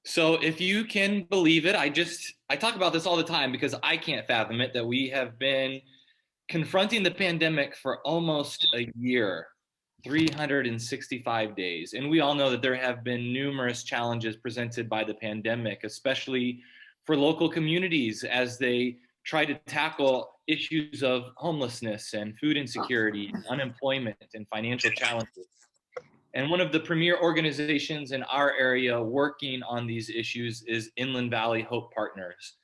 So if you can believe it, I talk about this all the time because I can't fathom it that we have been confronting the pandemic for almost a year, 365 days. And we all know that there have been numerous challenges presented by the pandemic, especially for local communities as they try to tackle issues of homelessness and food insecurity, unemployment, and financial challenges. And one of the premier organizations in our area working on these issues is Inland Valley Hope Partners.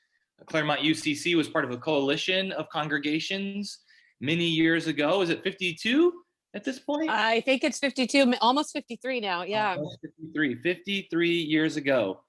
Claremont UCC was part of a coalition of congregations many years ago. Is it 52 at this point? I think it's 52, almost 53 now. Yeah. Almost 53 years ago.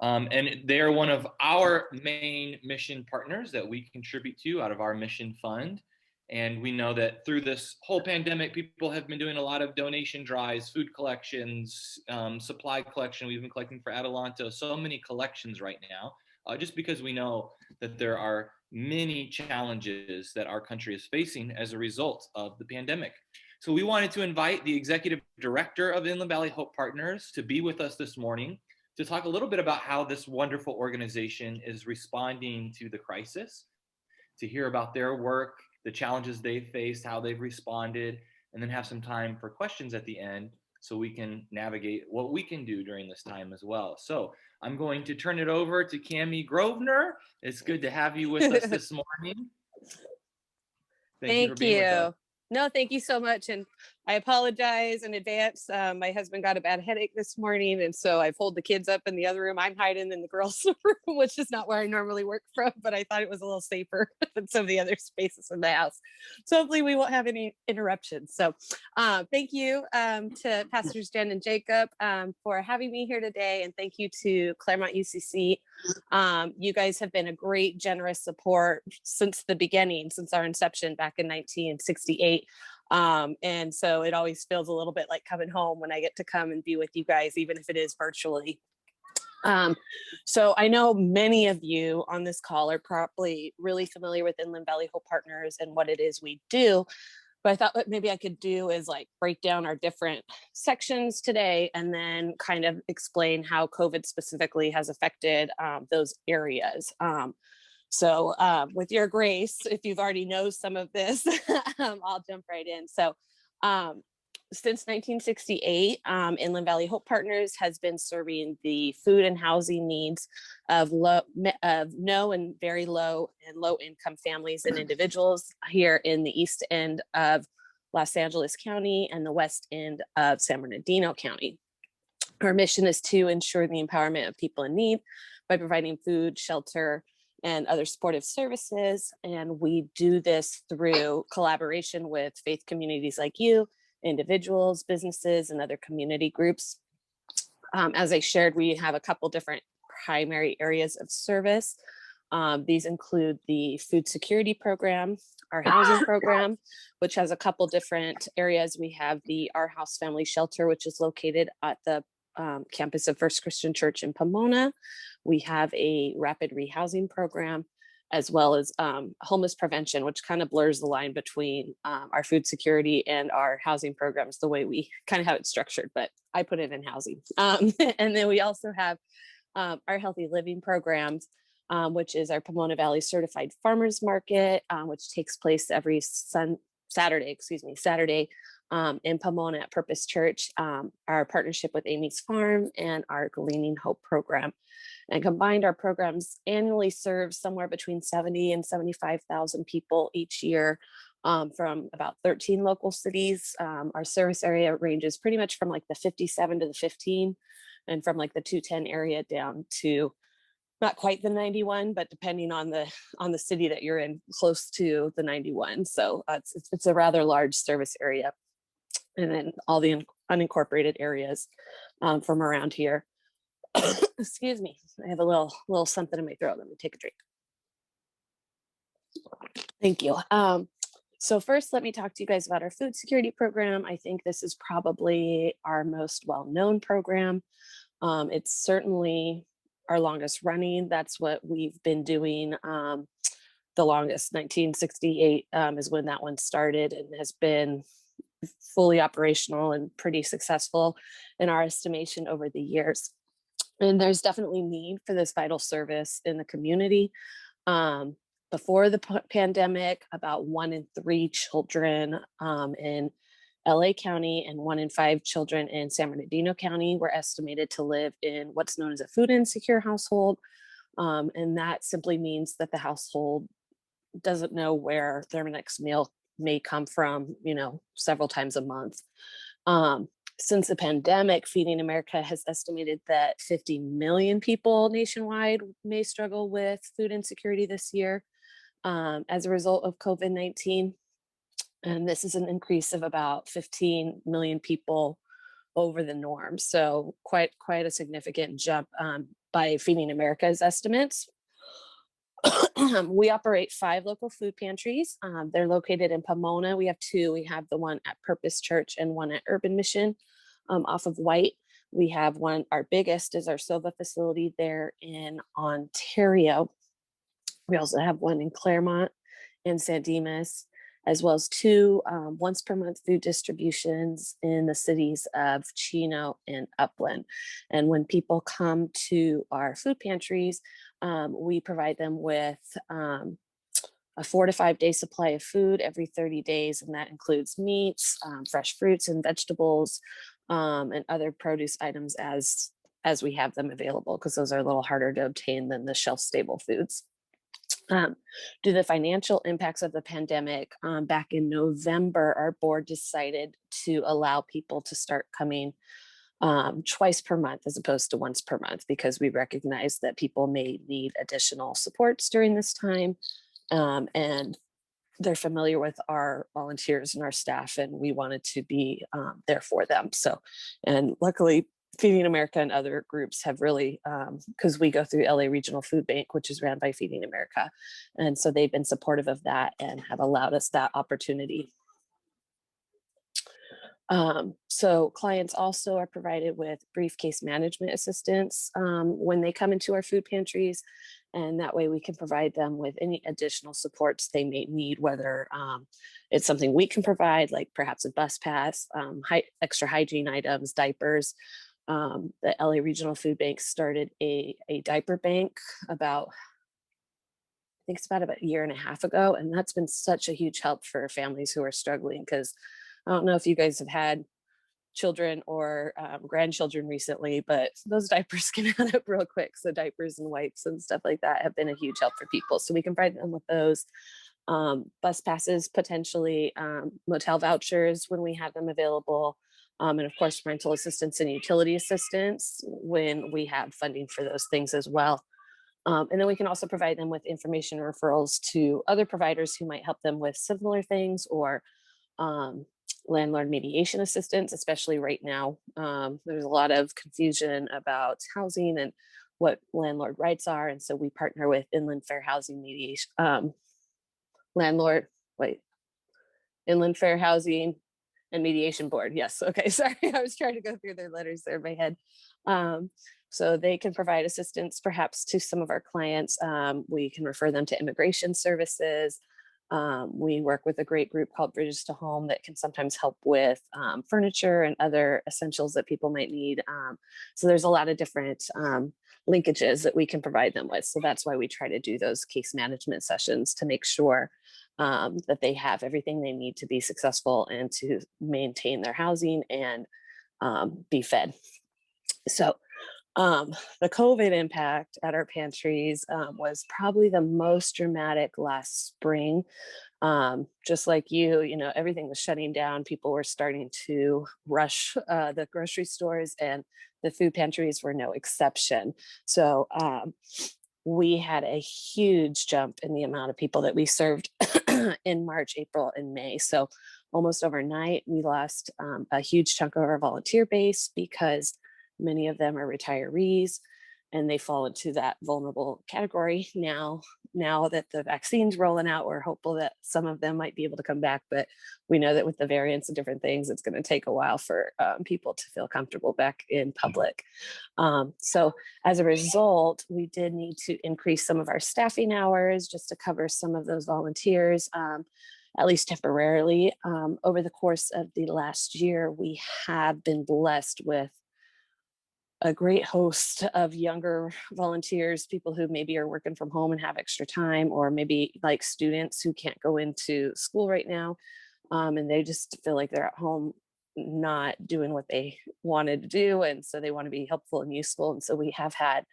And they're one of our main mission partners that we contribute to out of our mission fund. And we know that through this whole pandemic, people have been doing a lot of donation drives, food collections, supply collection. We've been collecting for Adelanto, so many collections right now, just because we know that there are many challenges that our country is facing as a result of the pandemic. So we wanted to invite the executive director of Inland Valley Hope Partners to be with us this morning to talk a little bit about how this wonderful organization is responding to the crisis, to hear about their work, the challenges they've faced, how they've responded, and then have some time for questions at the end so we can navigate what we can do during this time as well. So I'm going to turn it over to Cami Grosvenor. It's good to have you with us this morning. Thank you for Thank being with us. you. No, thank you so much. And I apologize in advance. My husband got a bad headache this morning. And so I pulled the kids up in the other room. I'm hiding in the girls' room, which is not where I normally work from, but I thought it was a little safer than some of the other spaces in the house. So hopefully we won't have any interruptions. So thank you to Pastors Jen and Jacob for having me here today. And thank you to Claremont UCC. You guys have been a great, generous support since the beginning, since our inception back in 1968. And so it always feels a little bit like coming home when I get to come and be with you guys, even if it is virtually. So I know many of you on this call are probably really familiar with Inland Valley Hope Partners and what it is we do. But I thought what maybe I could do is like break down our different sections today and then kind of explain how COVID specifically has affected those areas. So with your grace, if you've already know some of this, I'll jump right in. So since 1968, Inland Valley Hope Partners has been serving the food and housing needs of no and very low and low income families and individuals here in the east end of Los Angeles County and the west end of San Bernardino County. Our mission is to ensure the empowerment of people in need by providing food, shelter, and other supportive services. And we do this through collaboration with faith communities like you, individuals, businesses, and other community groups. As I shared, we have a couple different primary areas of service. These include the food security program, our housing program, which has a couple different areas. We have the Our House Family Shelter, which is located at the campus of First Christian Church in Pomona. We have a rapid rehousing program, as well as homeless prevention, which kind of blurs the line between our food security and our housing programs, the way we kind of have it structured, but I put it in housing. And then we also have our healthy living programs, which is our Pomona Valley Certified Farmers Market, which takes place every Saturday in Pomona at Purpose Church, our partnership with Amy's Farm, and our Gleaning Hope program. And combined, our programs annually serve somewhere between 70 and 75,000 people each year from about 13 local cities. Our service area ranges pretty much from like the 57 to the 15, and from like the 210 area down to not quite the 91, but depending on the city that you're in, close to the 91. So it's a rather large service area. And then all the unincorporated areas from around here. Excuse me, I have a little something in my throat. Let me take a drink. Thank you. So first, let me talk to you guys about our food security program. I think this is probably our most well-known program. It's certainly our longest running. That's what we've been doing the longest. 1968 is when that one started and has been fully operational and pretty successful in our estimation over the years. And there's definitely need for this vital service in the community. Um, Before the pandemic, about 1 in 3 children in LA County and 1 in 5 children in San Bernardino County were estimated to live in what's known as a food insecure household. And that simply means that the household doesn't know where their next meal may come from, several times a month. Um, since the pandemic, Feeding America has estimated that 50 million people nationwide may struggle with food insecurity this year as a result of COVID-19. And this is an increase of about 15 million people over the norm. So quite a significant jump by Feeding America's estimates. We operate 5 local food pantries. They're located in Pomona. We have 2. We have the one at Purpose Church and one at Urban Mission off of White. We have one, our biggest is our Silva facility there in Ontario. We also have one in Claremont and San Dimas, as well as 2 once per month food distributions in the cities of Chino and Upland. And when people come to our food pantries, we provide them with a 4 to 5 day supply of food every 30 days, and that includes meats, fresh fruits and vegetables, and other produce items as we have them available, because those are a little harder to obtain than the shelf stable foods. Due to the financial impacts of the pandemic, back in November, our board decided to allow people to start coming twice per month as opposed to once per month, because we recognize that people may need additional supports during this time. And they're familiar with our volunteers and our staff, and we wanted to be there for them. So, and luckily, Feeding America and other groups have really, because we go through LA Regional Food Bank, which is ran by Feeding America. And so they've been supportive of that and have allowed us that opportunity. So clients also are provided with briefcase management assistance when they come into our food pantries. And that way we can provide them with any additional supports they may need, whether it's something we can provide, like perhaps a bus pass, extra hygiene items, diapers. The LA Regional Food Bank started a diaper bank about, I think it's about a year and a half ago. And that's been such a huge help for families who are struggling, because I don't know if you guys have had children or grandchildren recently, but those diapers can add up real quick. So diapers and wipes and stuff like that have been a huge help for people. So we can provide them with those. Bus passes, potentially motel vouchers when we have them available. And of course, rental assistance and utility assistance when we have funding for those things as well. And then we can also provide them with information referrals to other providers who might help them with similar things, or landlord mediation assistance, especially right now. There's a lot of confusion about housing and what landlord rights are. And so we partner with Inland Fair Housing Mediation, landlord, wait, Inland Fair Housing and Mediation Board. Yes. Okay. Sorry. I was trying to go through their letters there in my head. So they can provide assistance perhaps to some of our clients. We can refer them to immigration services. We work with a great group called Bridges to Home that can sometimes help with furniture and other essentials that people might need. So there's a lot of different linkages that we can provide them with. So that's why we try to do those case management sessions, to make sure that they have everything they need to be successful and to maintain their housing and be fed. So the COVID impact at our pantries was probably the most dramatic last spring. Just like everything was shutting down. People were starting to rush the grocery stores, and the food pantries were no exception. So we had a huge jump in the amount of people that we served in March, April, and May. So almost overnight, we lost a huge chunk of our volunteer base, because many of them are retirees and they fall into that vulnerable category. Now that the vaccine's rolling out, we're hopeful that some of them might be able to come back, but we know that with the variants and different things, it's going to take a while for people to feel comfortable back in public. So as a result, we did need to increase some of our staffing hours just to cover some of those volunteers, at least temporarily. Over the course of the last year, we have been blessed with a great host of younger volunteers, people who maybe are working from home and have extra time, or maybe like students who can't go into school right now, and they just feel like they're at home not doing what they wanted to do, and so they want to be helpful and useful. And so we have had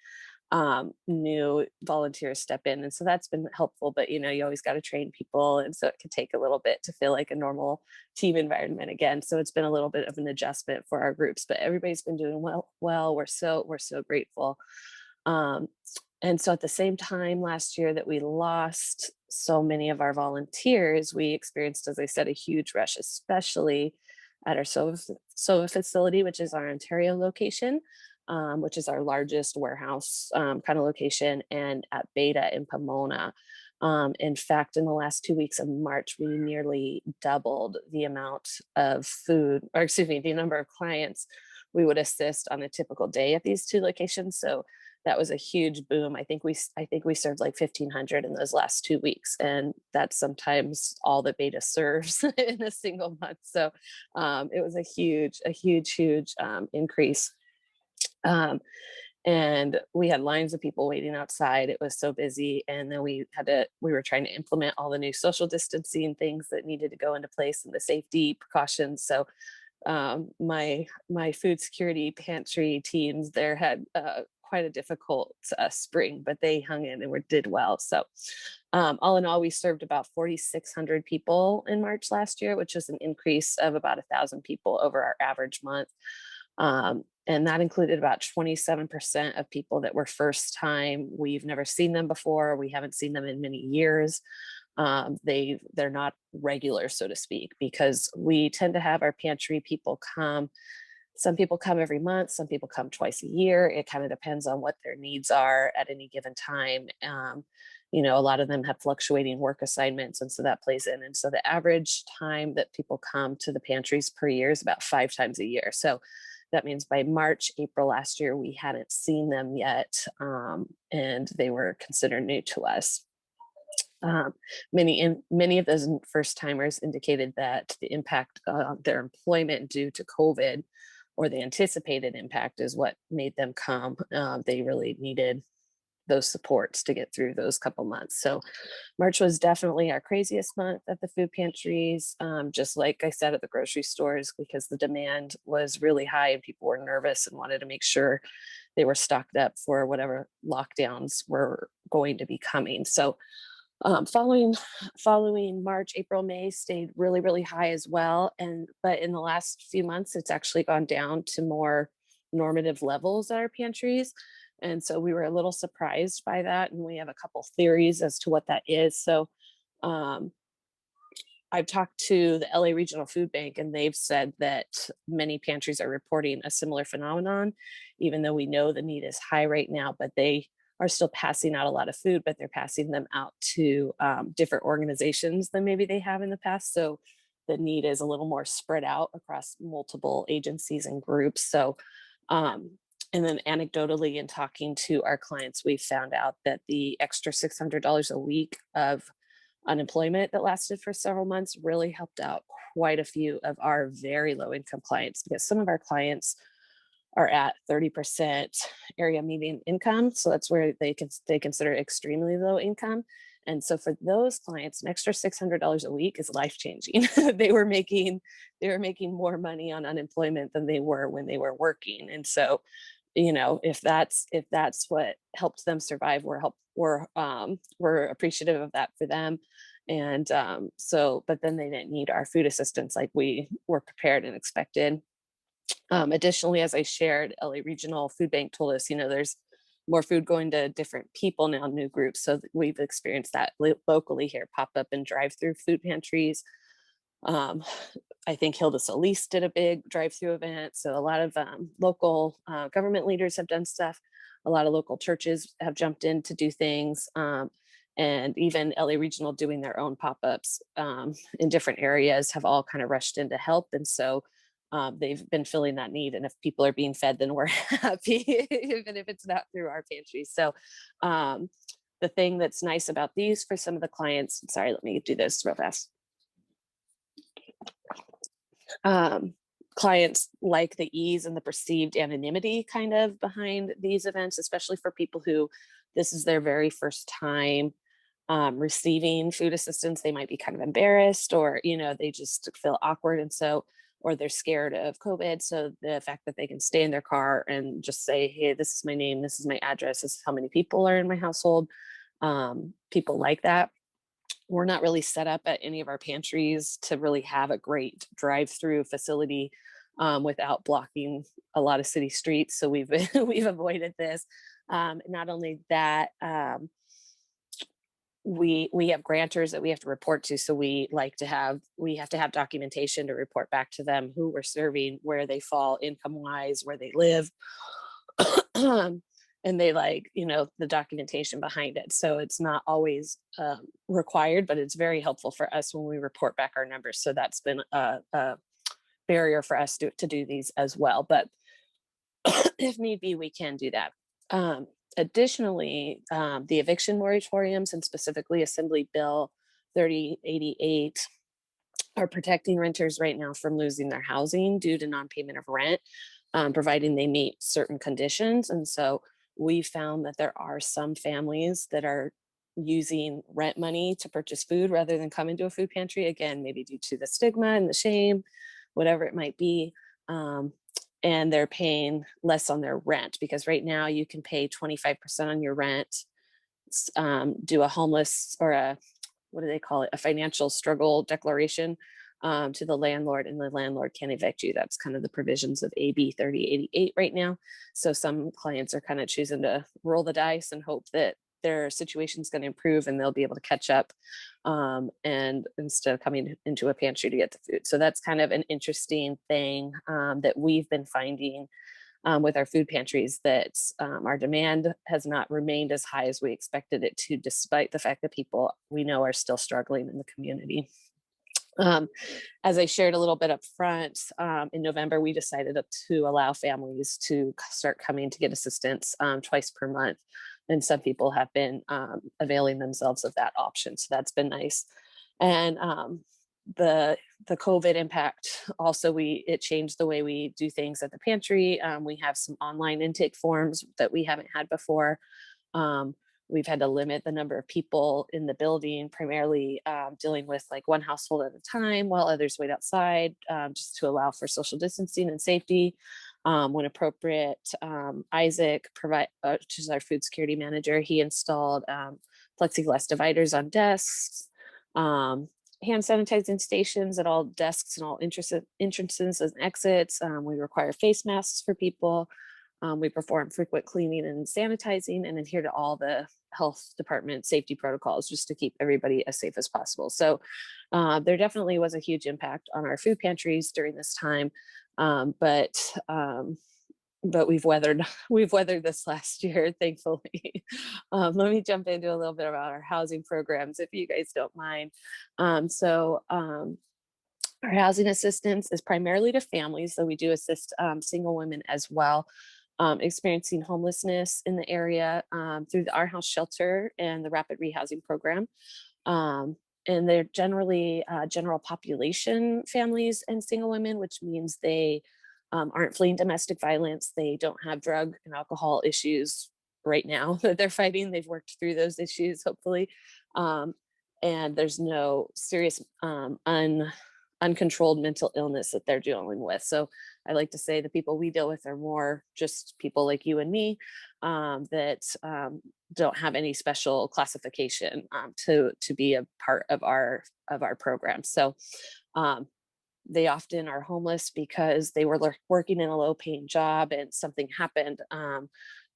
new volunteers step in, and so that's been helpful. But you always got to train people, and so it can take a little bit to feel like a normal team environment again. So it's been a little bit of an adjustment for our groups, but everybody's been doing well. We're so grateful. um, and so at the same time last year that we lost so many of our volunteers, we experienced, as I said, a huge rush, especially at our SOA facility, which is our Ontario location, which is our largest warehouse kind of location, and at Beta in Pomona. In fact, in the last 2 weeks of March, we nearly doubled the amount of food, or excuse me, the number of clients we would assist on a typical day at these two locations. So that was a huge boom. I think we served like 1,500 in those last 2 weeks, and that's sometimes all that Beta serves in a single month. So it was a huge increase. Um, and we had lines of people waiting outside. It was so busy. And then we were trying to implement all the new social distancing things that needed to go into place and the safety precautions. So my food security pantry teams there had quite a difficult spring, but they hung in and did well. So all in all, we served about 4,600 people in March last year, which was an increase of about 1,000 people over our average month. And that included about 27% of people that were first time. We've never seen them before. We haven't seen them in many years. They're not regular, so to speak, because we tend to have our pantry people come. Some people come every month, some people come twice a year. It kind of depends on what their needs are at any given time. A lot of them have fluctuating work assignments, and so that plays in. And so the average time that people come to the pantries per year is about 5 times a year. So that means by March, April last year, we hadn't seen them yet, and they were considered new to us. Many of those first timers indicated that the impact on their employment due to COVID, or the anticipated impact, is what made them come. They really needed those supports to get through those couple months. So March was definitely our craziest month at the food pantries, just like I said, at the grocery stores, because the demand was really high and people were nervous and wanted to make sure they were stocked up for whatever lockdowns were going to be coming. So following March, April, May stayed really, really high as well. But in the last few months, it's actually gone down to more normative levels at our pantries. And so we were a little surprised by that. And we have a couple theories as to what that is. So um, I've talked to the LA Regional Food Bank, and they've said that many pantries are reporting a similar phenomenon, even though we know the need is high right now, but they are still passing out a lot of food, but they're passing them out to different organizations than maybe they have in the past. So the need is a little more spread out across multiple agencies and groups. So, and then anecdotally, in talking to our clients, we found out that the extra $600 a week of unemployment that lasted for several months really helped out quite a few of our very low income clients, because some of our clients are at 30% area median income. So that's where they consider extremely low income. And so for those clients, an extra $600 a week is life changing. They were making more money on unemployment than they were when they were working. And so, if that's what helped them survive, we're appreciative of that for them. And but then they didn't need our food assistance like we were prepared and expected. Additionally, as I shared, LA Regional Food Bank told us, there's more food going to different people now, new groups. So we've experienced that locally here, pop up and drive through food pantries. Um, I think Hilda Solis did a big drive-through event. So a lot of local government leaders have done stuff. A lot of local churches have jumped in to do things. And even LA Regional doing their own pop-ups in different areas have all kind of rushed in to help. And so they've been filling that need. And if people are being fed, then we're happy, even if it's not through our pantry. So the thing that's nice about these for some of the clients, sorry, let me do this real fast. Um, clients like the ease and the perceived anonymity kind of behind these events, especially for people who this is their very first time receiving food assistance. They might be kind of embarrassed, or they just feel awkward, and so, or they're scared of COVID. So the fact that they can stay in their car and just say, "Hey, this is my name, this is my address, this is how many people are in my household," people like that. We're not really set up at any of our pantries to really have a great drive-through facility without blocking a lot of city streets. So we've we've avoided this. Not only that, we have grantors that we have to report to, so we have to have documentation to report back to them who we're serving, where they fall income wise, where they live. And they like the documentation behind it, so it's not always required, but it's very helpful for us when we report back our numbers. So that's been a barrier for us to do these as well, but if need be, we can do that. Additionally, the eviction moratoriums, and specifically Assembly Bill 3088, are protecting renters right now from losing their housing due to non-payment of rent, providing they meet certain conditions. And so we found that there are some families that are using rent money to purchase food rather than come into a food pantry, again, maybe due to the stigma and the shame, whatever it might be. Um, and they're paying less on their rent, because right now you can pay 25% on your rent, do a homeless, or a, what do they call it, a financial struggle declaration to the landlord, and the landlord can evict you. That's kind of the provisions of AB 3088 right now. So some clients are kind of choosing to roll the dice and hope that their situation is going to improve and they'll be able to catch up, and instead of coming into a pantry to get the food. So that's kind of an interesting thing that we've been finding with our food pantries, that our demand has not remained as high as we expected it to, despite the fact that people we know are still struggling in the community. Um, as I shared a little bit up front, in November, we decided to allow families to start coming to get assistance twice per month. And some people have been availing themselves of that option. So that's been nice. And the COVID impact also, it changed the way we do things at the pantry. We have some online intake forms that we haven't had before. Um, we've had to limit the number of people in the building, primarily dealing with like one household at a time while others wait outside, just to allow for social distancing and safety when appropriate. Isaac, which is our food security manager, he installed plexiglass dividers on desks, hand sanitizing stations at all desks and all entrances and exits. We require face masks for people. We perform frequent cleaning and sanitizing, and adhere to all the health department safety protocols, just to keep everybody as safe as possible. So there definitely was a huge impact on our food pantries during this time. But we've weathered this last year, thankfully. Let me jump into a little bit about our housing programs, if you guys don't mind. Our housing assistance is primarily to families, though we do assist single women as well, experiencing homelessness in the area, through the Our House shelter and the Rapid Rehousing Program. And they're generally general population families and single women, which means they aren't fleeing domestic violence. They don't have drug and alcohol issues right now that they're fighting. They've worked through those issues, hopefully. And there's no serious uncontrolled mental illness that they're dealing with. So I like to say the people we deal with are more just people like you and me, that don't have any special classification to be a part of our program. So they often are homeless because they were working in a low paying job and something happened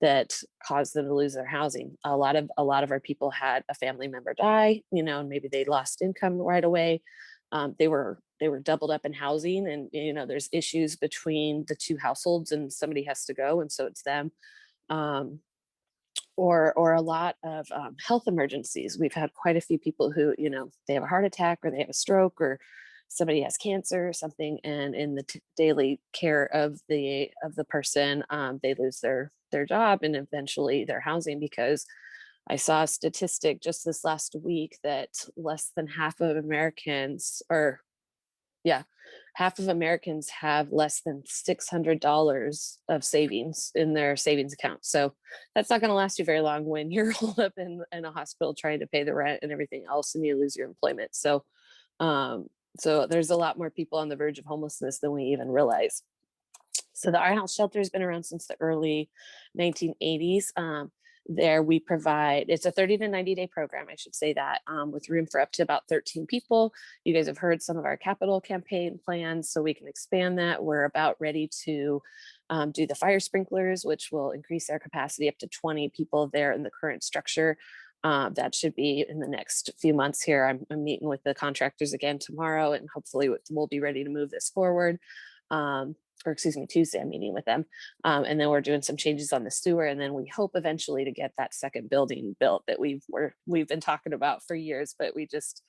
that caused them to lose their housing. A lot of our people had a family member die, and maybe they lost income right away. They were doubled up in housing, and there's issues between the two households, and somebody has to go, and so it's them. Or a lot of health emergencies. We've had quite a few people who, they have a heart attack, or they have a stroke, or somebody has cancer or something, and in the daily care of the person, they lose their job and eventually their housing. Because I saw a statistic just this last week that less than half of Americans, or yeah, half of Americans have less than $600 of savings in their savings account. So that's not going to last you very long when you're holed up in a hospital trying to pay the rent and everything else and you lose your employment. Um, so there's a lot more people on the verge of homelessness than we even realize. So the Our House shelter has been around since the early 1980s. There we provide, it's a 30 to 90 day program, I should say that, with room for up to about 13 people. You guys have heard some of our capital campaign plans, so we can expand that. We're about ready to do the fire sprinklers, which will increase our capacity up to 20 people there in the current structure. That should be in the next few months here. I'm meeting with the contractors again tomorrow, and hopefully we'll be ready to move this forward. Or excuse me, Tuesday, I'm meeting with them. And then we're doing some changes on the sewer. And then we hope eventually to get that second building built that we've been talking about for years, but we just,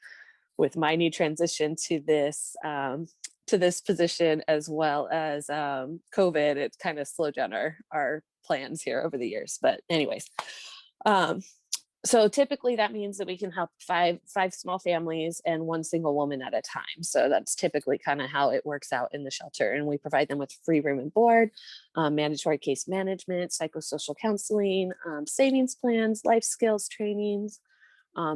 with my new transition to this position, as well as COVID, it's kind of slowed down our plans here over the years. But anyways, um, so typically that means that we can help five small families and one single woman at a time. So that's typically kind of how it works out in the shelter. And we provide them with free room and board, mandatory case management, psychosocial counseling, savings plans, life skills trainings,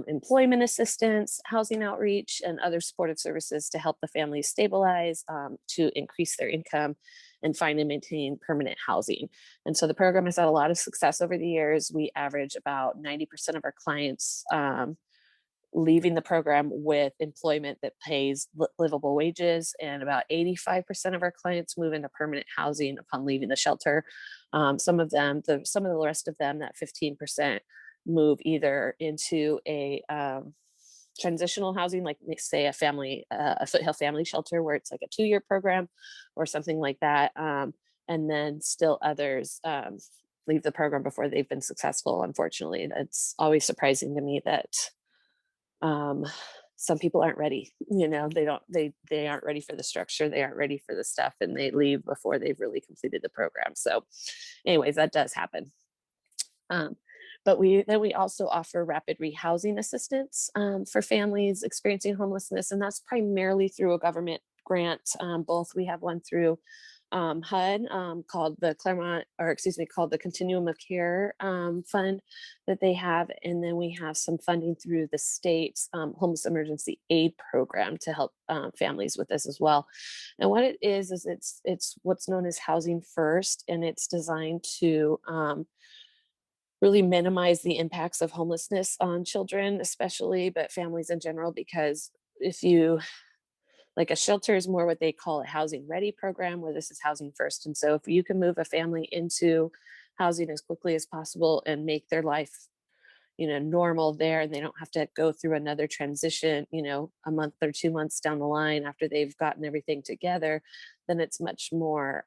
employment assistance, housing outreach, and other supportive services to help the families stabilize, to increase their income, and find and maintain permanent housing. And so the program has had a lot of success over the years. We average about 90% of our clients leaving the program with employment that pays livable wages, and about 85% of our clients move into permanent housing upon leaving the shelter. Some of the rest of them, that 15%, move either into a transitional housing, like say a Foothill Family Shelter, where it's like a 2-year program or something like that. And then still others leave the program before they've been successful. Unfortunately, it's always surprising to me that some people aren't ready. They aren't ready for the structure. They aren't ready for the stuff, and they leave before they've really completed the program. So anyways, that does happen. But we also offer rapid rehousing assistance for families experiencing homelessness, and that's primarily through a government grant. Both we have one through HUD, called the Continuum of Care Fund that they have, and then we have some funding through the state's Homeless Emergency Aid Program to help families with this as well. And what it is it's what's known as Housing First, and it's designed to really minimize the impacts of homelessness on children, especially, but families in general, because if you, like, a shelter is more what they call a housing ready program, where this is housing first. And so if you can move a family into housing as quickly as possible and make their life, normal there, and they don't have to go through another transition, a month or 2 months down the line after they've gotten everything together, then it's much more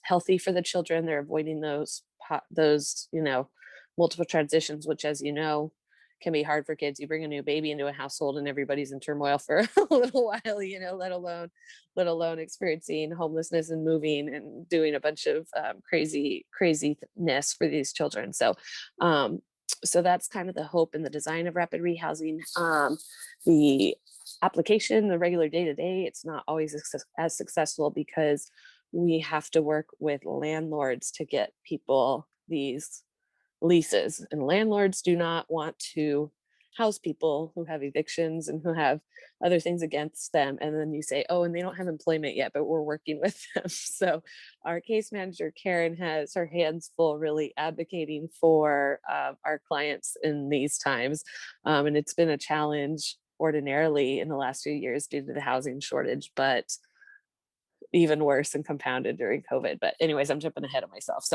healthy for the children. They're avoiding those multiple transitions, which, as you know, can be hard for kids. You bring a new baby into a household and everybody's in turmoil for a little while, let alone experiencing homelessness and moving and doing a bunch of craziness for these children. So that's kind of the hope and the design of rapid rehousing. The application, the regular day-to-day, it's not always as successful because we have to work with landlords to get people these leases, and landlords do not want to house people who have evictions and who have other things against them. And then you say, oh, and they don't have employment yet, but we're working with them. So our case manager, Karen, has her hands full really advocating for our clients in these times. And it's been a challenge ordinarily in the last few years due to the housing shortage, but even worse and compounded during COVID. But anyways, I'm jumping ahead of myself.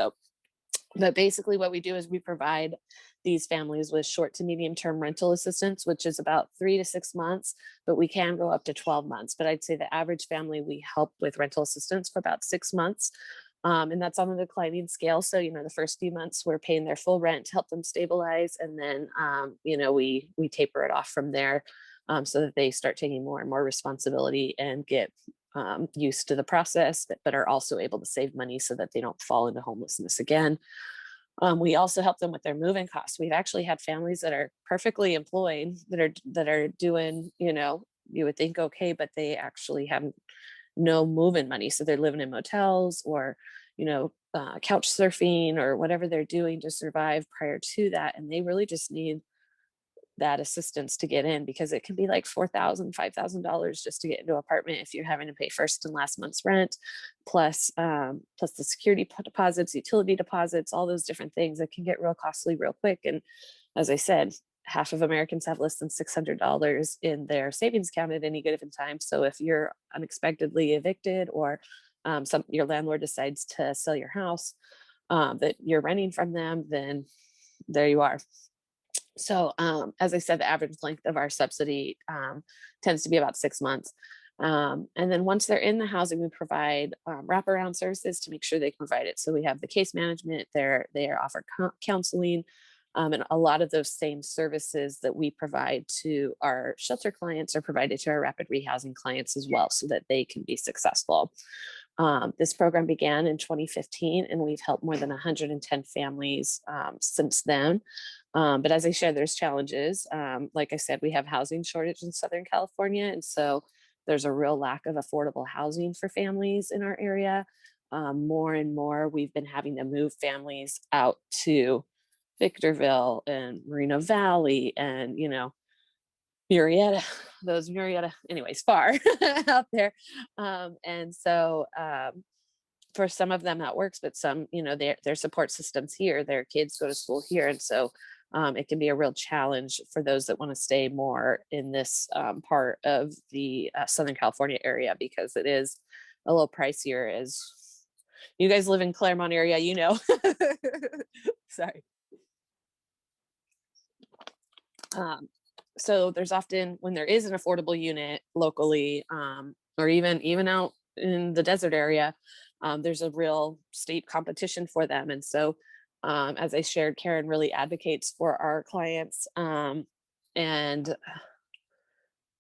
But basically what we do is we provide these families with short to medium term rental assistance, which is about 3 to 6 months, but we can go up to 12 months. But I'd say the average family we help with rental assistance for about 6 months. And that's on a declining scale. So, the first few months we're paying their full rent to help them stabilize. And then, we taper it off from there, so that they start taking more and more responsibility and get used to the process, but are also able to save money so that they don't fall into homelessness again. We also help them with their moving costs. We've actually had families that are perfectly employed that are doing, you would think okay, but they actually haven't no move-in money. So they're living in motels or, couch surfing or whatever they're doing to survive prior to that. And they really just need that assistance to get in because it can be like $4,000, $5,000 just to get into an apartment if you're having to pay first and last month's rent, plus the security deposits, utility deposits, all those different things. It can get real costly real quick. And as I said, half of Americans have less than $600 in their savings account at any given time. So if you're unexpectedly evicted or your landlord decides to sell your house that you're renting from them, then there you are. So, as I said, the average length of our subsidy tends to be about 6 months. And then once they're in the housing, we provide wraparound services to make sure they can provide it. So we have the case management, they are offered counseling, and a lot of those same services that we provide to our shelter clients are provided to our rapid rehousing clients as well, so that they can be successful. This program began in 2015, and we've helped more than 110 families since then. But as I shared, there's challenges. Like I said, we have housing shortage in Southern California. And so there's a real lack of affordable housing for families in our area. More and more, we've been having to move families out to Victorville and Moreno Valley and, Murrieta, anyways, far out there. And so for some of them that works, but some, their support systems here, their kids go to school here. And so it can be a real challenge for those that want to stay more in this part of the Southern California area, because it is a little pricier. As you guys live in Claremont area, sorry. So there's often, when there is an affordable unit locally, or even out in the desert area, there's a real state competition for them. And so, as I shared, Karen really advocates for our clients and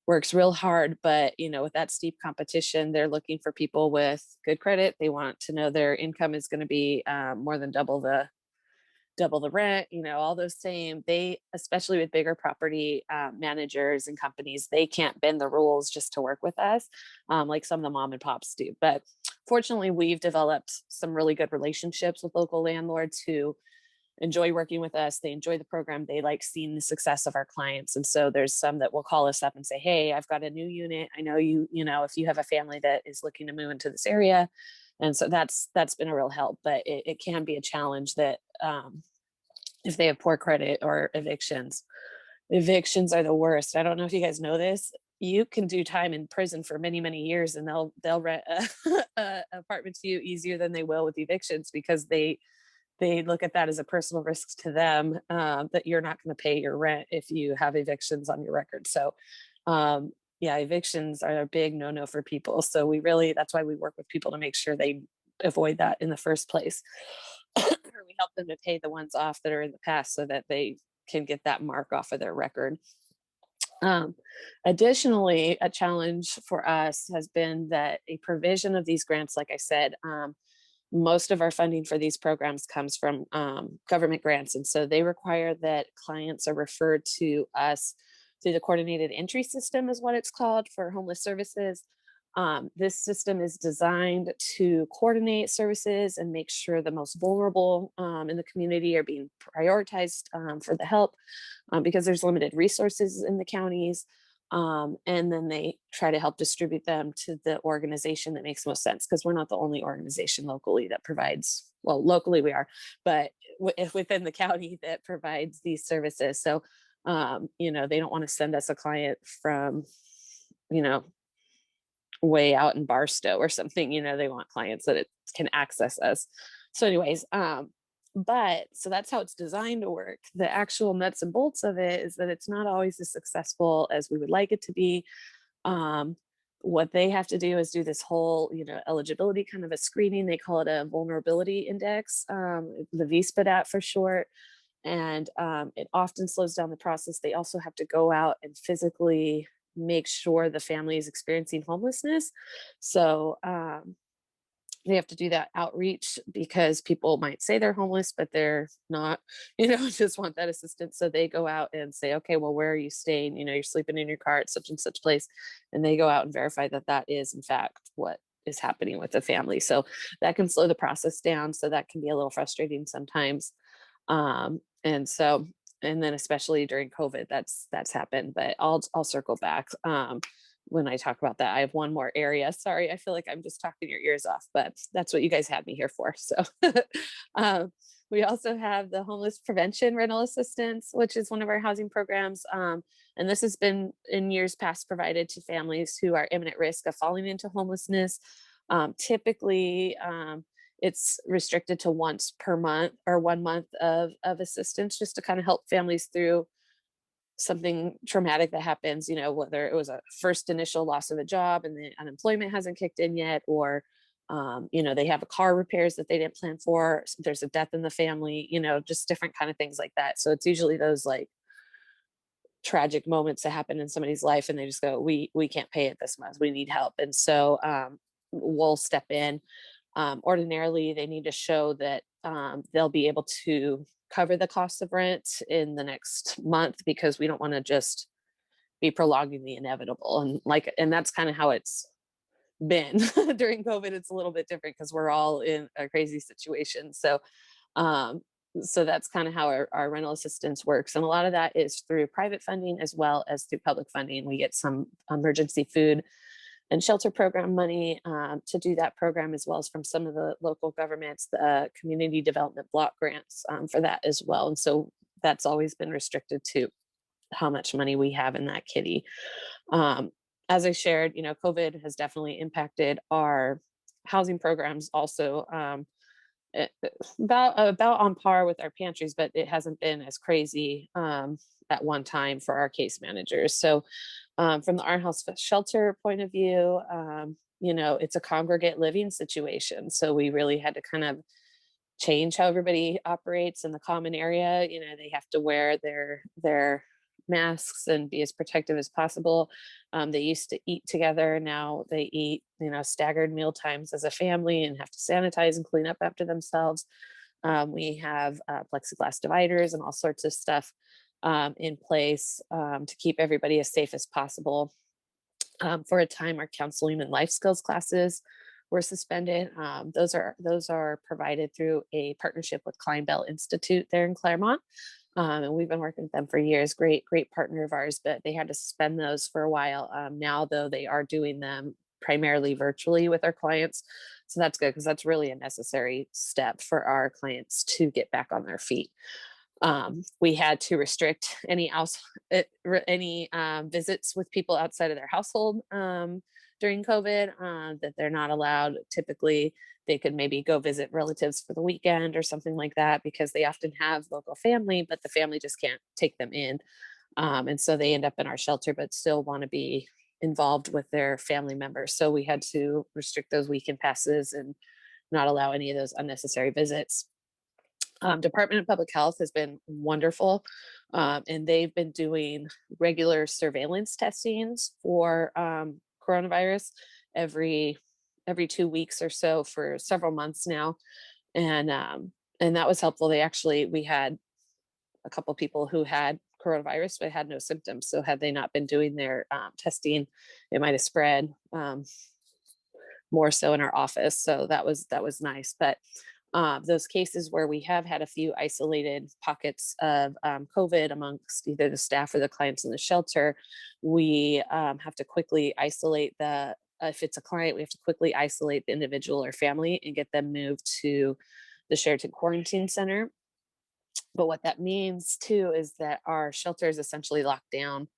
works real hard. But, with that steep competition, they're looking for people with good credit. They want to know their income is going to be more than double the rent, all those same, especially with bigger property managers and companies, they can't bend the rules just to work with us, like some of the mom and pops do. But fortunately, we've developed some really good relationships with local landlords who enjoy working with us. They enjoy the program. They like seeing the success of our clients. And so there's some that will call us up and say, hey, I've got a new unit. I know if you have a family that is looking to move into this area. And so that's been a real help, but it can be a challenge that if they have poor credit or evictions. Evictions are the worst. I don't know if you guys know this. You can do time in prison for many, many years, and they'll rent a apartment to you easier than they will with evictions, because they look at that as a personal risk to them, that you're not going to pay your rent if you have evictions on your record. So yeah, evictions are a big no-no for people. So that's why we work with people to make sure they avoid that in the first place. Or we help them to pay the ones off that are in the past so that they can get that mark off of their record. Additionally, a challenge for us has been that a provision of these grants, like I said, most of our funding for these programs comes from government grants. And so they require that clients are referred to us through the coordinated entry system, is what it's called, for homeless services. This system is designed to coordinate services and make sure the most vulnerable in the community are being prioritized for the help, because there's limited resources in the counties. And then they try to help distribute them to the organization that makes most sense, because we're not the only organization locally that provides, well, locally we are, but within the county that provides these services. So, they don't want to send us a client from, way out in Barstow or something. They want clients that can access us. So anyways, but so that's how it's designed to work. The actual nuts and bolts of it is that it's not always as successful as we would like it to be. What they have to do is do this whole, eligibility kind of a screening. They call it a vulnerability index, the VSPDAT for short. And it often slows down the process. They also have to go out and physically make sure the family is experiencing homelessness. So they have to do that outreach, because people might say they're homeless, but they're not, just want that assistance. So they go out and say, okay, well, where are you staying? You're sleeping in your car at such and such place. And they go out and verify that that is in fact what is happening with the family. So that can slow the process down. So that can be a little frustrating sometimes. And so, and then especially during COVID, that's happened. But I'll circle back when I talk about that. I have one more area. Sorry, I feel like I'm just talking your ears off, but that's what you guys had me here for. So um, we also have the homeless prevention rental assistance, which is one of our housing programs. And this has been in years past provided to families who are imminent risk of falling into homelessness. Typically, it's restricted to once per month or 1 month of assistance, just to kind of help families through something traumatic that happens, whether it was a first initial loss of a job and the unemployment hasn't kicked in yet, or they have a car repairs that they didn't plan for, there's a death in the family, just different kind of things like that. So it's usually those like tragic moments that happen in somebody's life and they just go, we can't pay it this month, we need help. And so we'll step in. Ordinarily they need to show that they'll be able to cover the cost of rent in the next month, because we don't want to just be prolonging the inevitable. And that's kind of how it's been during COVID. It's a little bit different because we're all in a crazy situation. Um, so that's kind of how our rental assistance works. And a lot of that is through private funding as well as through public funding. We get some emergency food and shelter program money to do that program, as well as from some of the local governments, the community development block grants for that as well. And so that's always been restricted to how much money we have in that kitty. As I shared, COVID has definitely impacted our housing programs also. About on par with our pantries, but it hasn't been as crazy at one time for our case managers. So from the Our House Shelter point of view, it's a congregate living situation. So we really had to kind of change how everybody operates in the common area. They have to wear their masks and be as protective as possible. They used to eat together. Now they eat, staggered meal times as a family and have to sanitize and clean up after themselves. We have plexiglass dividers and all sorts of stuff in place to keep everybody as safe as possible. For a time, our counseling and life skills classes were suspended. Those are provided through a partnership with Kleinbell Institute there in Claremont. And we've been working with them for years. Great partner of ours, but they had to suspend those for a while. Now, though, they are doing them primarily virtually with our clients. So that's good, because that's really a necessary step for our clients to get back on their feet. We had to restrict any visits with people outside of their household during COVID, that they're not allowed. Typically, they could maybe go visit relatives for the weekend or something like that, because they often have local family, but the family just can't take them in. And so they end up in our shelter, but still want to be involved with their family members. So we had to restrict those weekend passes and not allow any of those unnecessary visits. Department of Public Health has been wonderful, and they've been doing regular surveillance testings for coronavirus every 2 weeks or so for several months now, and that was helpful. We had a couple people who had coronavirus but had no symptoms. So had they not been doing their testing, it might have spread more so in our office. So that was nice, but. Those cases where we have had a few isolated pockets of COVID amongst either the staff or the clients in the shelter, we have to quickly isolate if it's a client, we have to quickly isolate the individual or family and get them moved to the Sheraton Quarantine Center. But what that means too is that our shelter is essentially locked down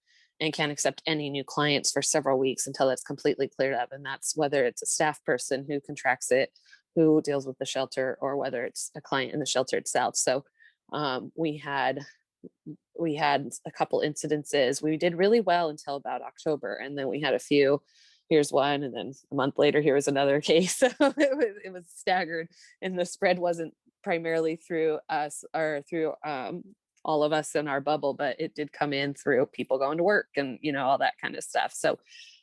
and can't accept any new clients for several weeks until it's completely cleared up. And that's whether it's a staff person who contracts it, who deals with the shelter, or whether it's a client in the shelter itself. So we had a couple incidences. We did really well until about October, and then we had a few. Here's one, and then a month later, here was another case. So it was staggered, and the spread wasn't primarily through us or through all of us in our bubble, but it did come in through people going to work and all that kind of stuff. So,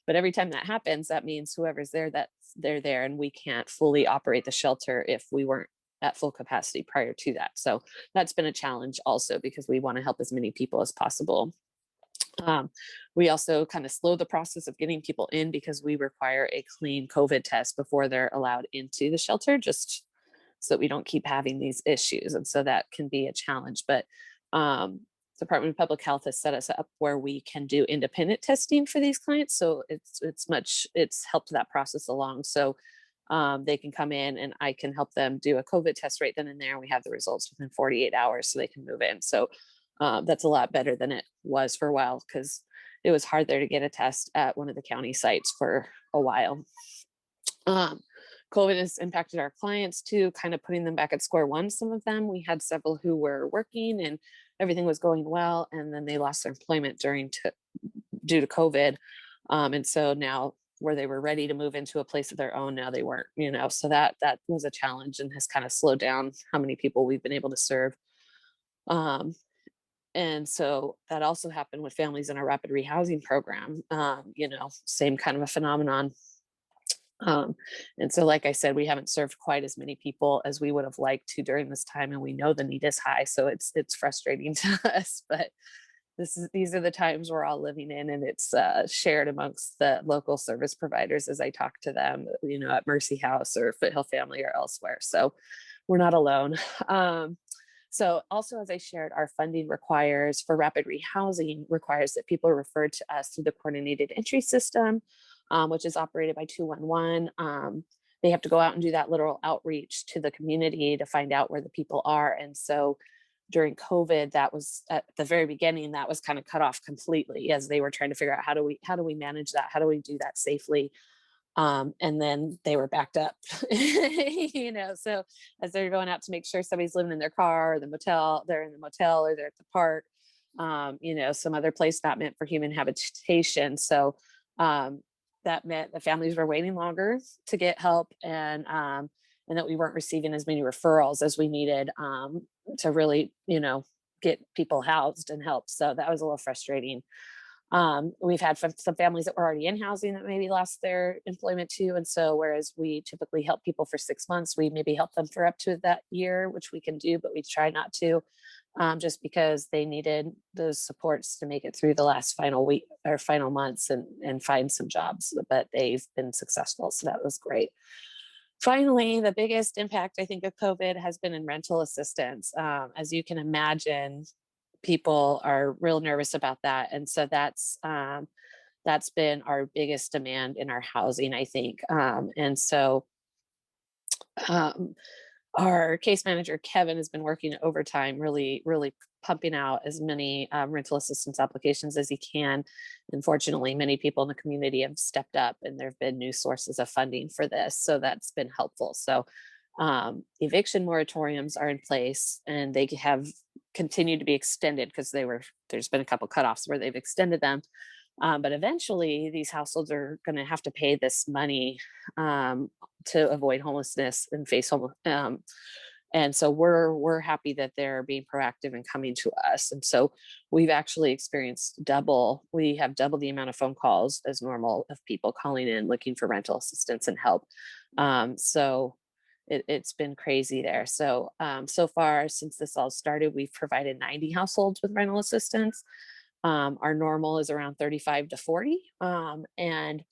but every time that happens, that means whoever's there, they're there, and we can't fully operate the shelter if we weren't at full capacity prior to that. So that's been a challenge also, because we want to help as many people as possible. Um, we also kind of slow the process of getting people in because we require a clean COVID test before they're allowed into the shelter, just so that we don't keep having these issues. And so that can be a challenge. But um, Department of Public Health has set us up where we can do independent testing for these clients. So it's helped that process along. So they can come in and I can help them do a COVID test right then and there. We have the results within 48 hours so they can move in. So that's a lot better than it was for a while because it was hard there to get a test at one of the county sites for a while. Um, COVID has impacted our clients too, kind of putting them back at square one. Some of them, we had several who were working and everything was going well, and then they lost their employment due to COVID. And so now where they were ready to move into a place of their own, now they weren't, so that was a challenge and has kind of slowed down how many people we've been able to serve. Um, and so that also happened with families in our rapid rehousing program. Same kind of a phenomenon. Um, and so, like I said, we haven't served quite as many people as we would have liked to during this time, and we know the need is high. So it's frustrating to us, but these are the times we're all living in, and it's shared amongst the local service providers as I talk to them, at Mercy House or Foothill Family or elsewhere. So we're not alone. So also, as I shared, our funding requires for rapid rehousing requires that people are referred to us through the coordinated entry system, which is operated by 211. They have to go out and do that literal outreach to the community to find out where the people are. And so during COVID, that was at the very beginning, that was kind of cut off completely as they were trying to figure out how do we manage that? How do we do that safely? And then they were backed up, so as they're going out to make sure somebody's living in their car or they're in the motel or they're at the park, some other place not meant for human habitation. So that meant the families were waiting longer to get help and that we weren't receiving as many referrals as we needed to really, get people housed and help. So that was a little frustrating. We've had some families that were already in housing that maybe lost their employment too. And so, whereas we typically help people for 6 months, we maybe help them for up to that year, which we can do, but we try not to, just because they needed those supports to make it through the last final week or final months and find some jobs, but they've been successful. So that was great. Finally, the biggest impact I think of COVID has been in rental assistance. As you can imagine, people are real nervous about that, and so that's been our biggest demand in our housing, I think. And so um, our case manager Kevin has been working overtime, really, really pumping out as many rental assistance applications as he can. Unfortunately, many people in the community have stepped up, and there have been new sources of funding for this, so that's been helpful. So eviction moratoriums are in place, and they have continued to be extended because there's been a couple cutoffs where they've extended them. But eventually, these households are going to have to pay this money to avoid homelessness and face home. And so we're happy that they're being proactive and coming to us. And so we've actually experienced we have double the amount of phone calls as normal of people calling in looking for rental assistance and help. So it's been crazy there. So so far since this all started, we've provided 90 households with rental assistance. Our normal is around 35 to 40. And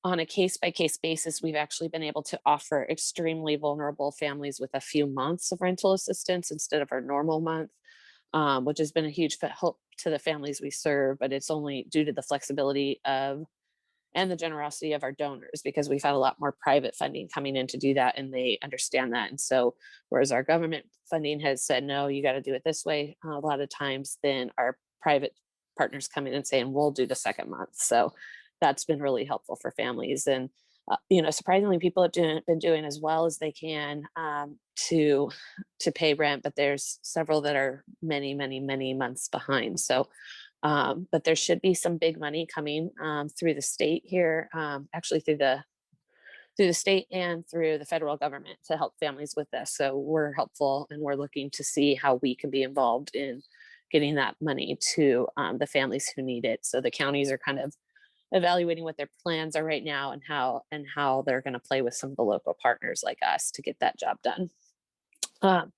on a case by case basis, we've actually been able to offer extremely vulnerable families with a few months of rental assistance instead of our normal month, which has been a huge help to the families we serve. But it's only due to the flexibility of and the generosity of our donors, because we've had a lot more private funding coming in to do that, and they understand that. And so whereas our government funding has said no, you got to do it this way, a lot of times then our private partners come in and say, and we'll do the second month. So that's been really helpful for families. And surprisingly, people have been doing as well as they can to pay rent, but there's several that are many, many, many months behind. So but there should be some big money coming through the state here, actually through the state and through the federal government to help families with this. So we're helpful, and we're looking to see how we can be involved in getting that money to the families who need it. So the counties are kind of evaluating what their plans are right now and how they're going to play with some of the local partners like us to get that job done. And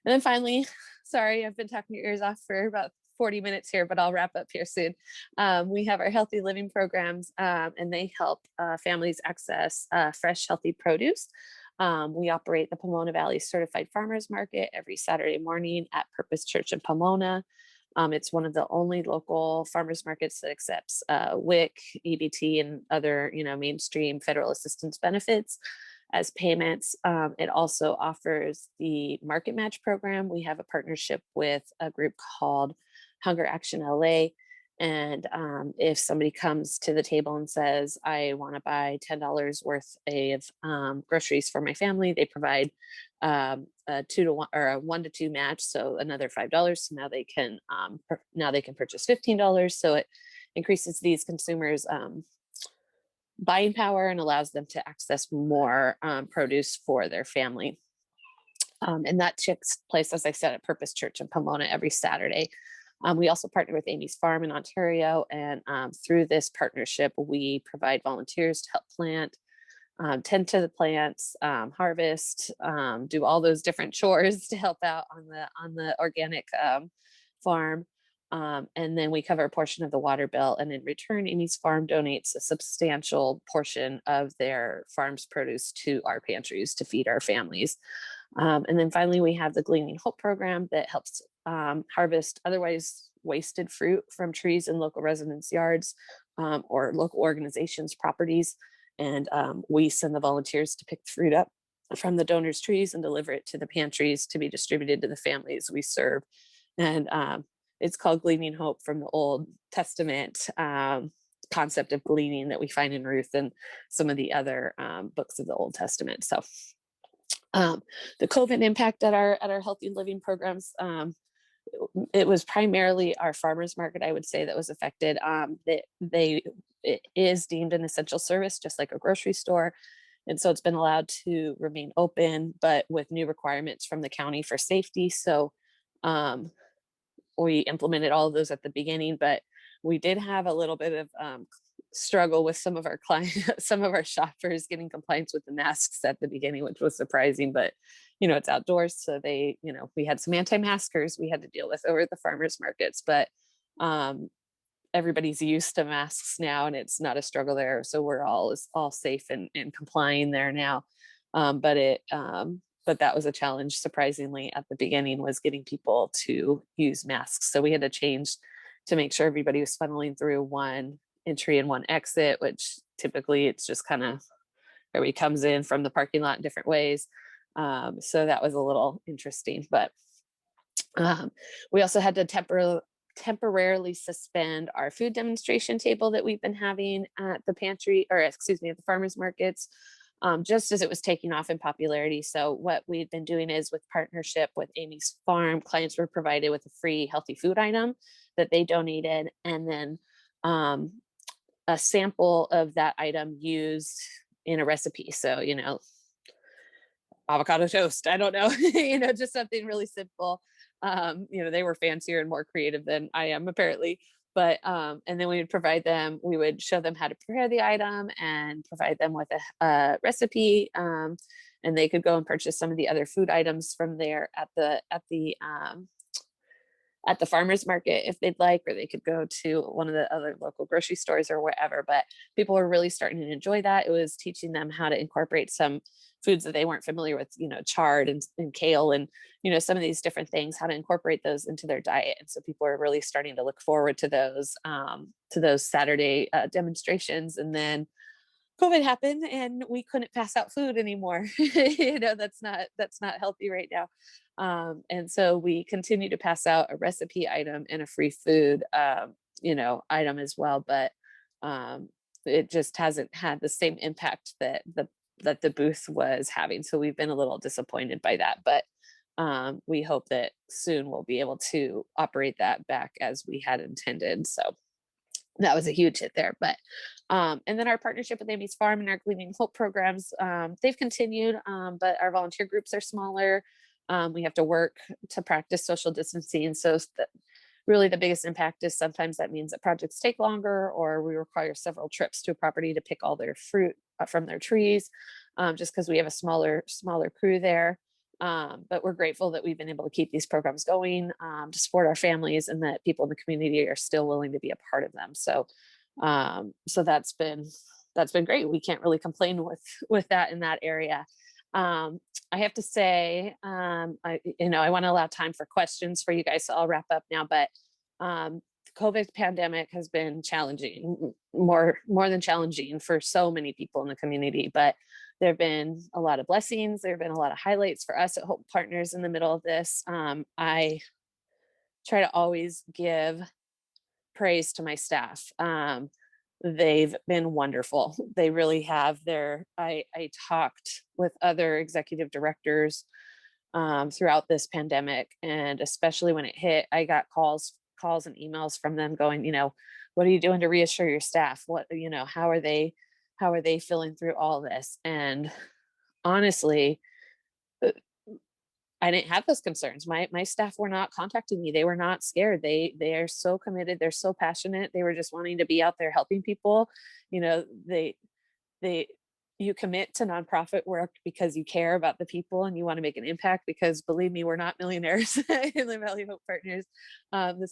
then finally, Sorry, I've been talking your ears off for about 40 minutes here, but I'll wrap up here soon. We have our healthy living programs, and they help families access fresh, healthy produce. We operate the Pomona Valley Certified Farmers Market every Saturday morning at Purpose Church in Pomona. It's one of the only local farmers markets that accepts WIC, EBT, and other, mainstream federal assistance benefits as payments. It also offers the Market Match program. We have a partnership with a group called Hunger Action LA. And if somebody comes to the table and says, I want to buy $10 worth of groceries for my family, they provide a 2-to-1 or a 1-to-2 match, so another $5. So now they can purchase $15. So it increases these consumers' buying power and allows them to access more produce for their family. And that takes place, as I said, at Purpose Church in Pomona every Saturday. We also partner with Amy's Farm in Ontario, and through this partnership, we provide volunteers to help plant, tend to the plants, harvest, do all those different chores to help out on the organic farm. And then we cover a portion of the water bill, and in return, Amy's Farm donates a substantial portion of their farm's produce to our pantries to feed our families. And then finally, we have the Gleaning Hope program that helps harvest otherwise wasted fruit from trees in local residents' yards or local organizations' properties. And we send the volunteers to pick the fruit up from the donors' trees and deliver it to the pantries to be distributed to the families we serve. And it's called Gleaning Hope from the Old Testament concept of gleaning that we find in Ruth and some of the other books of the Old Testament. So the COVID impact at our healthy living programs, it was primarily our farmers market, I would say, that was affected. It is deemed an essential service, just like a grocery store. And so it's been allowed to remain open, but with new requirements from the county for safety. So we implemented all of those at the beginning, but we did have a little bit of struggle with some of our clients, some of our shoppers getting compliance with the masks at the beginning, which was surprising, but it's outdoors. So we had some anti-maskers we had to deal with over at the farmers markets, but everybody's used to masks now and it's not a struggle there. So we're all safe and complying there now. But that was a challenge, surprisingly, at the beginning, was getting people to use masks. So we had to change to make sure everybody was funneling through one entry and one exit, which typically it's just kind of everybody comes in from the parking lot in different ways. So that was a little interesting, but we also had to temporarily suspend our food demonstration table that we've been having at the pantry, or excuse me, at the farmers markets, just as it was taking off in popularity. So what we've been doing is, with partnership with Amy's Farm, clients were provided with a free healthy food item that they donated, and then a sample of that item used in a recipe. So, avocado toast, I don't know, just something really simple. They were fancier and more creative than I am, apparently. But and then we would show them how to prepare the item and provide them with a recipe, and they could go and purchase some of the other food items from there at the farmers market if they'd like, or they could go to one of the other local grocery stores or wherever. But people were really starting to enjoy that. It was teaching them how to incorporate some foods that they weren't familiar with, chard and kale and, some of these different things, how to incorporate those into their diet. And so people are really starting to look forward to those Saturday demonstrations. And then COVID happened and we couldn't pass out food anymore. That's not healthy right now. And so we continue to pass out a recipe item and a free food, item as well. But it just hasn't had the same impact that the booth was having. So we've been a little disappointed by that, but we hope that soon we'll be able to operate that back as we had intended. So that was a huge hit there. But and then our partnership with Amy's Farm and our Gleaning Hope programs, they've continued, but our volunteer groups are smaller. We have to work to practice social distancing. So really the biggest impact is sometimes that means that projects take longer, or we require several trips to a property to pick all their fruit from their trees, just because we have a smaller crew there. But we're grateful that we've been able to keep these programs going, to support our families, and that people in the community are still willing to be a part of them. So that's been great. We can't really complain with that in that area. I have to say, I want to allow time for questions for you guys, so I'll wrap up now. But COVID pandemic has been challenging, more than challenging for so many people in the community. But there have been a lot of blessings. There have been a lot of highlights for us at Hope Partners in the middle of this. I try to always give praise to my staff. They've been wonderful. They really have. I talked with other executive directors throughout this pandemic, and especially when it hit, I got calls and emails from them going, what are you doing to reassure your staff? How are they feeling through all this? And honestly, uh, I didn't have those concerns. My staff were not contacting me. They were not scared. They are so committed. They're so passionate. They were just wanting to be out there helping people. You know, they you commit to nonprofit work because you care about the people and you want to make an impact, because believe me, we're not millionaires in the Valley Hope Partners. The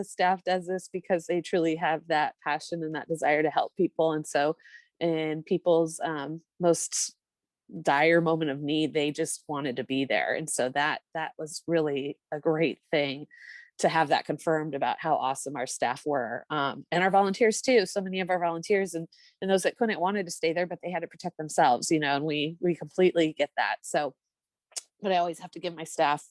staff does this because they truly have that passion and that desire to help people. And so in people's most dire moment of need, they just wanted to be there. And so that was really a great thing to have that confirmed about how awesome our staff were, and our volunteers too. So many of our volunteers and those that couldn't wanted to stay there, but they had to protect themselves, and we completely get that. So, but I always have to give my staff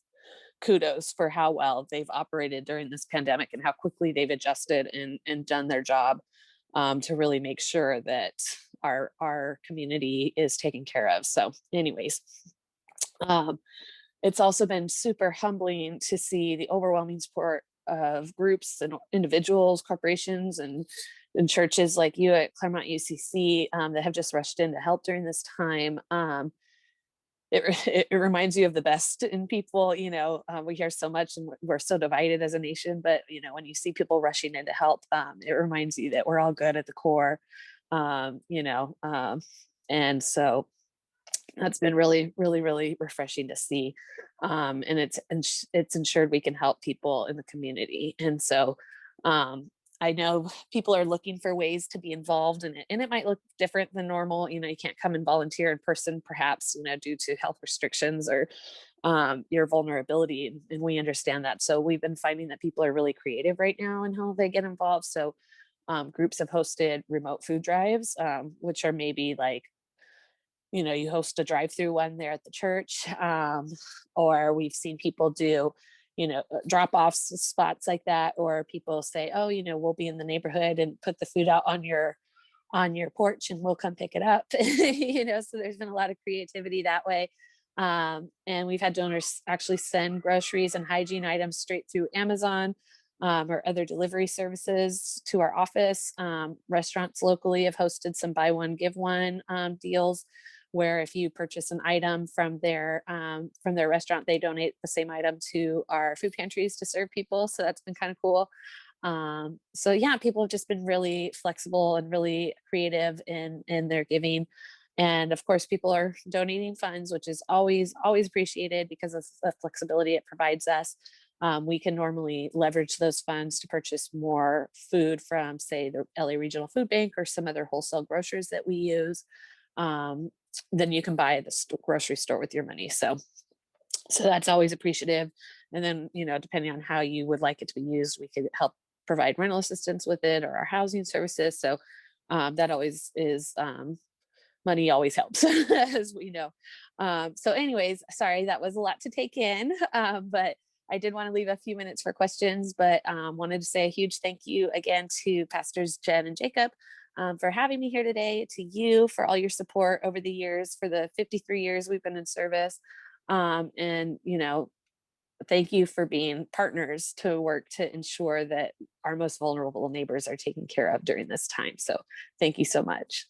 kudos for how well they've operated during this pandemic and how quickly they've adjusted and done their job, to really make sure that our community is taken care of. So, anyways, um, it's also been super humbling to see the overwhelming support of groups and individuals, corporations, and churches like you at Claremont UCC, that have just rushed in to help during this time. It reminds you of the best in people. We hear so much and we're so divided as a nation, but when you see people rushing in to help, it reminds you that we're all good at the core. And so that's been really, really, really refreshing to see. And it's ensured we can help people in the community. And so, I know people are looking for ways to be involved in it, and it might look different than normal. You can't come and volunteer in person, perhaps, due to health restrictions or your vulnerability. And we understand that. So we've been finding that people are really creative right now in how they get involved. So groups have hosted remote food drives, which are maybe like, you host a drive-through one there at the church, or we've seen people do, drop-off spots like that, or people say, oh, we'll be in the neighborhood and put the food out on your porch and we'll come pick it up. So there's been a lot of creativity that way. And we've had donors actually send groceries and hygiene items straight through Amazon, or other delivery services to our office. Restaurants locally have hosted some buy one, give one deals, where if you purchase an item from their restaurant, they donate the same item to our food pantries to serve people. So that's been kind of cool. So yeah, people have just been really flexible and really creative in their giving. And of course, people are donating funds, which is always, always appreciated because of the flexibility it provides us. We can normally leverage those funds to purchase more food from, say, the LA Regional Food Bank or some other wholesale grocers that we use. Then you can buy at the grocery store with your money. So that's always appreciative. And then, depending on how you would like it to be used, we could help provide rental assistance with it or our housing services. So that always is, money always helps, as we know. So anyways, sorry, that was a lot to take in, but I did want to leave a few minutes for questions, but wanted to say a huge thank you again to Pastors Jen and Jacob, for having me here today, to you for all your support over the years, for the 53 years we've been in service. And, thank you for being partners to work to ensure that our most vulnerable neighbors are taken care of during this time. So thank you so much.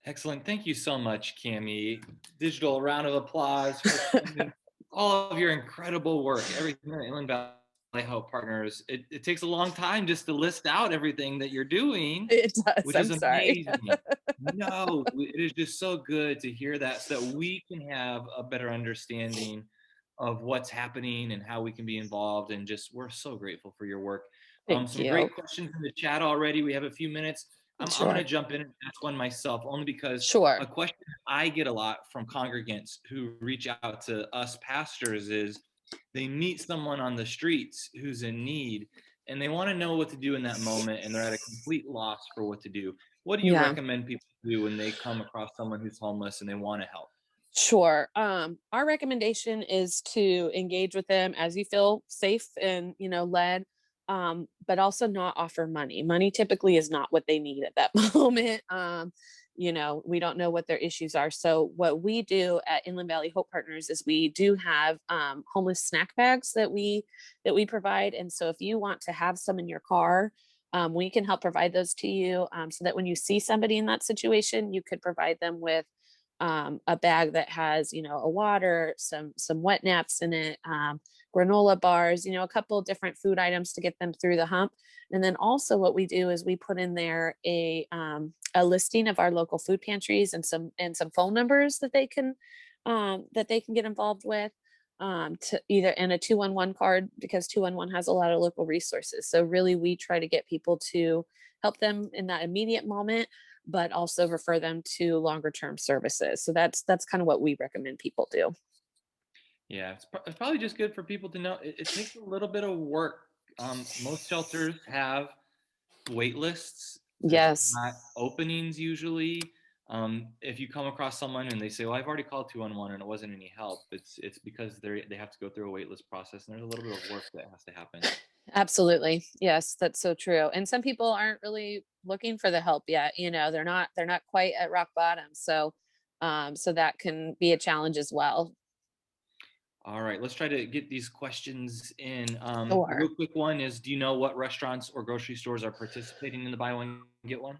Excellent. Thank you so much, Cami. Digital round of applause for all of your incredible work, everything that Inland Valley Hope Partners, it takes a long time just to list out everything that you're doing, It does. which I'm is sorry. amazing. No, it is just so good to hear that so that we can have a better understanding of what's happening and how we can be involved. And just, we're so grateful for your work. Thank Some you. great questions in the chat already. We have a few minutes. I'm going to Sure. jump in and ask one myself, only because Sure. a question I get a lot from congregants who reach out to us pastors is they meet someone on the streets who's in need and they want to know what to do in that moment and they're at a complete loss for what to do. What do you Yeah. recommend people do when they come across someone who's homeless and they want to help? Sure. Our recommendation is to engage with them as you feel safe and, led, but also not offer money. Money typically is not what they need at that moment. We don't know what their issues are. So what we do at Inland Valley Hope Partners is we do have homeless snack bags that we provide. And so if you want to have some in your car, we can help provide those to you, so that when you see somebody in that situation, you could provide them with a bag that has, a water, some wet naps in it, granola bars, a couple of different food items to get them through the hump. And then also what we do is we put in there a listing of our local food pantries and some phone numbers that they can get involved with, to either in a 211 card, because 211 has a lot of local resources. So really we try to get people to help them in that immediate moment, but also refer them to longer term services. So that's kind of what we recommend people do. Yeah, it's probably just good for people to know it takes a little bit of work. Most shelters have wait lists. There's Yes, not openings usually. If you come across someone and they say, "Well, I've already called 211 and it wasn't any help," it's because they have to go through a wait list process and there's a little bit of work that has to happen. absolutely. Yes, that's so true. And some people aren't really looking for the help yet. They're not quite at rock bottom. So that can be a challenge as well. All right, let's try to get these questions in. A Sure. real quick one is, do you know what restaurants or grocery stores are participating in the buy one get one?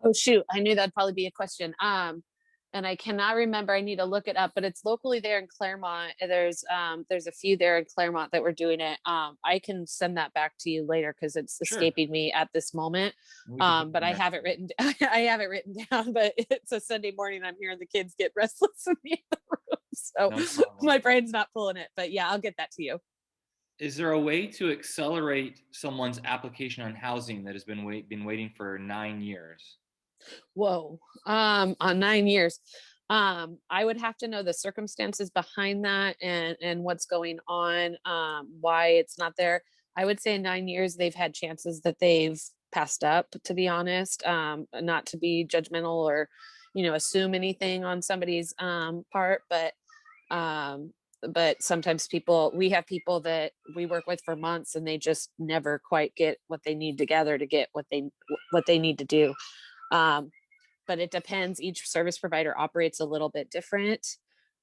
Oh shoot, I knew that'd probably be a question. And I cannot remember. I need to look it up, but it's locally there in Claremont. There's a few there in Claremont that were doing it. I can send that back to you later because it's Sure, escaping me at this moment. we can put it But in I there. have it written. I have it written down. But it's a Sunday morning. I'm hearing the kids get restless in the other room, so No problem. my brain's not pulling it. But yeah, I'll get that to you. Is there a way to accelerate someone's application on housing that has been waiting for 9 years? Whoa. On 9 years. I would have to know the circumstances behind that and what's going on, why it's not there. I would say in 9 years they've had chances that they've passed up, to be honest. Not to be judgmental or, assume anything on somebody's part, um but sometimes we have people that we work with for months and they just never quite get what they need together to get what they need to do. Um, but it depends. Each service provider operates a little bit different.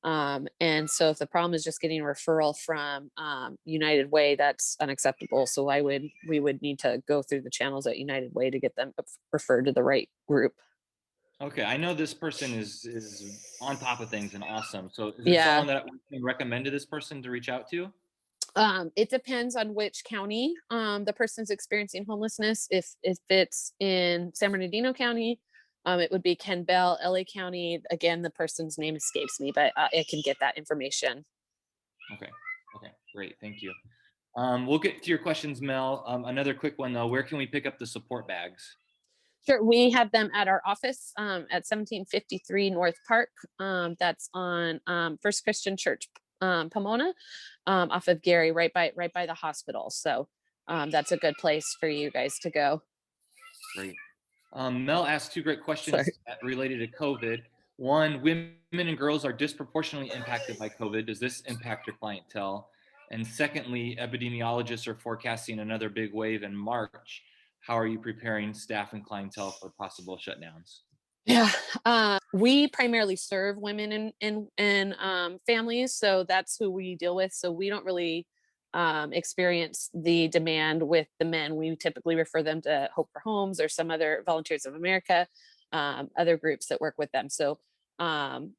And so if the problem is just getting a referral from United Way, that's unacceptable. So we would need to go through the channels at United Way to get them referred to the right group. Okay, I know this person is on top of things and awesome. So is there Yeah. someone that we can recommend to this person to reach out to? It depends on which county the person's experiencing homelessness. If it's in San Bernardino County, it would be Ken Bell. LA County, again, the person's name escapes me, but I can get that information. Okay. Okay. Great. Thank you. We'll get to your questions, Mel. Another quick one though. Where can we pick up the support bags? Sure, we have them at our office at 1753 North Park. That's on First Christian Church, Pomona, off of Gary, right by the hospital. So that's a good place for you guys to go. Great. Mel asked two great questions Sorry. related to COVID. One, women and girls are disproportionately impacted by COVID. Does this impact your clientele? And secondly, epidemiologists are forecasting another big wave in March. How are you preparing staff and clientele for possible shutdowns? Yeah, we primarily serve women and families, so that's who we deal with. So we don't really experience the demand with the men. We typically refer them to Hope for Homes or some other Volunteers of America, other groups that work with them. So um,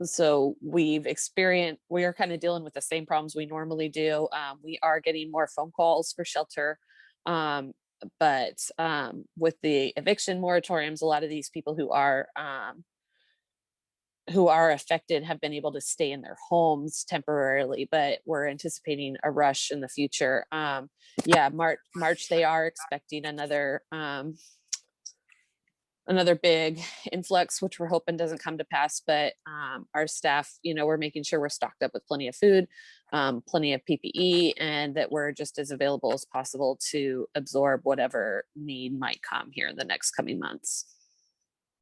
So we are kind of dealing with the same problems we normally do. We are getting more phone calls for shelter. Um, but with the eviction moratoriums, a lot of these people who are affected have been able to stay in their homes temporarily, but we're anticipating a rush in the future. Yeah, March they are expecting another big influx, which we're hoping doesn't come to pass. But our staff, we're making sure we're stocked up with plenty of food, plenty of PPE, and that we're just as available as possible to absorb whatever need might come here in the next coming months.